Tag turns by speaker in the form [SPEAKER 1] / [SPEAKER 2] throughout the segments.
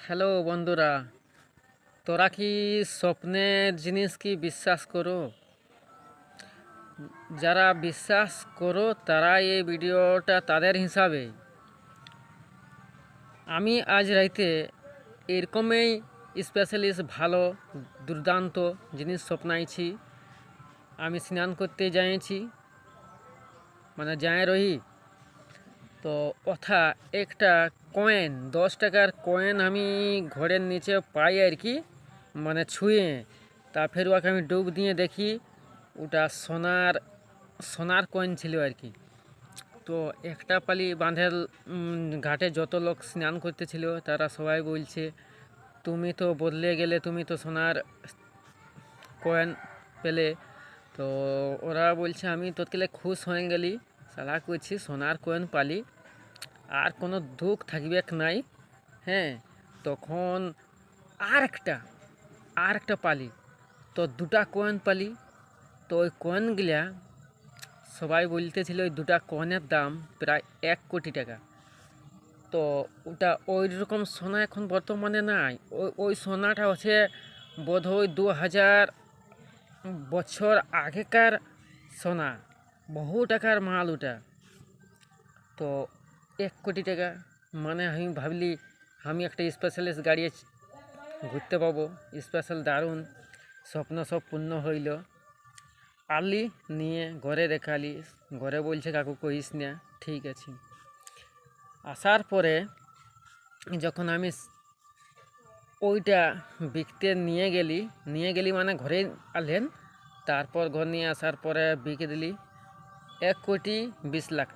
[SPEAKER 1] Hello বন্ধুরা, তোরা কি স্বপ্নের জিনিস কি বিশ্বাস করো? যারা বিশ্বাস করো তারা এই ভিডিওটা তাদের হিসাবে। আমি আজ রাইতে এরকমই স্পেশালিস্ট ভালো দুর্দান্ত জিনিস স্বপ্নাইছি। আমি স্নান করতে যাইছি, মানে যাই রহি, তো ওথা একটা কয়েন 10 টাকার কয়েন আমি ঘরের নিচে পাই আর কি, মানে ছুঁয়ে। তা ফের ওকে আমি ডুব দিয়ে দেখি ওটা সোনার সোনার কয়েন ছিল আর কি। তো একটা পালি বাঁধের ঘাটে যত লোক স্নান করতেছিল তারা সবাই বলছে, তুমি তো বদলে গেলে, তুমি তো সোনার কয়েন পেলে। তো ওরা বলছে আমি তোতকেলে খুশ হয়ে গেলি, সালা করছি সোনার কয়েন পালি, আর কোনো দুঃখ থাকবে নাই। হ্যাঁ, তখন আর একটা পালি, তো দুটা কয়েন পালি। তো ওই কয়েনগুলা সবাই বলতেছিল ওই দুটা কয়েনের দাম প্রায় 1 কোটি টাকা। তো ওটা ওই রকম সোনা এখন বর্তমানে নাই। ওই সোনাটা হচ্ছে বোধহয় 2000 বছর আগেকার সোনা, বহু টাকার মাল ওটা। তো 1 কোটি টাকা, মানে আমি ভাবলি আমি একটা স্পেশালিস্ট গাড়ি ঘুরতে পাবো, স্পেশাল দারুণ স্বপ্ন সব পূর্ণ হইল। আনলি নিয়ে ঘরে দেখালি, ঘরে বলছে কাকু কইস না, ঠিক আছে। আসার পরে যখন আমি ওইটা বিকতে নিয়ে গেলি মানে ঘরে আনলেন, তারপর ঘর নিয়ে আসার পরে বিকে দিলি 1,20,00,000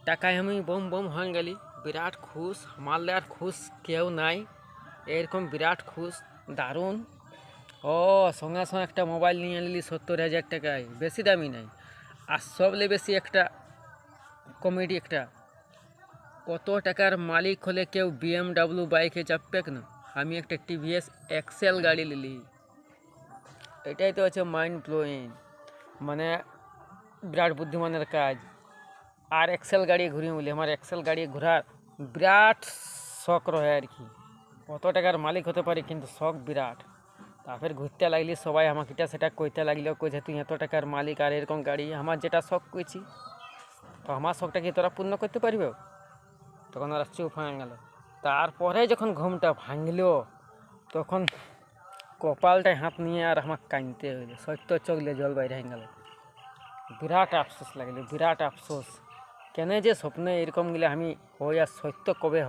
[SPEAKER 1] টাকায় আমি বম বম হয়ে গেলি, বিরাট খুশ। মারলে আর খুশ কেউ নাই, এরকম বিরাট খুশ, দারুণ। ও সঙ্গে সঙ্গে একটা মোবাইল নিয়ে নিলি 70,000 টাকায়, বেশি দামি নাই। আর সবলে বেশি একটা কমেডি, একটা কত টাকার মালিক হলে কেউ BMW বাইকে চাপবে না, আমি একটা TVS এক্সেল গাড়ি নিলি। এটাই তো হচ্ছে মাইন্ড ব্লোয়িং, মানে বিরাট বুদ্ধিমানের কাজ। আর এক্সেল গাড়ি ঘুরি বলি, আমার এক্সেল গাড়ি ঘোরার বিরাট শখ রহে আর কি। কত টাকার মালিক হতে পারি কিন্তু শখ বিরাট। তারপর ঘুরতে লাগলি, সবাই আমাকে এটা সেটা কইতে লাগলো, কইছে তুই এত টাকার মালিক আর এরকম গাড়ি। আমার যেটা শখ কইছি, তো আমার শখটা কি তোরা পূর্ণ করতে পারবে? তখন ওরা চুপ হয়ে গেল। তারপরে যখন ঘুমটা ভাঙলো, তখন কপালটায় হাত নিয়ে আর আমার কাঁদতে হইলো, সত্য চোখলে জল বাইরে হয়ে গেল। বিরাট আফসোস লাগলো, বিরাট আফসোস। কেন যে স্বপ্নে এরকম গেলে আমি হই, আর সত্য কবে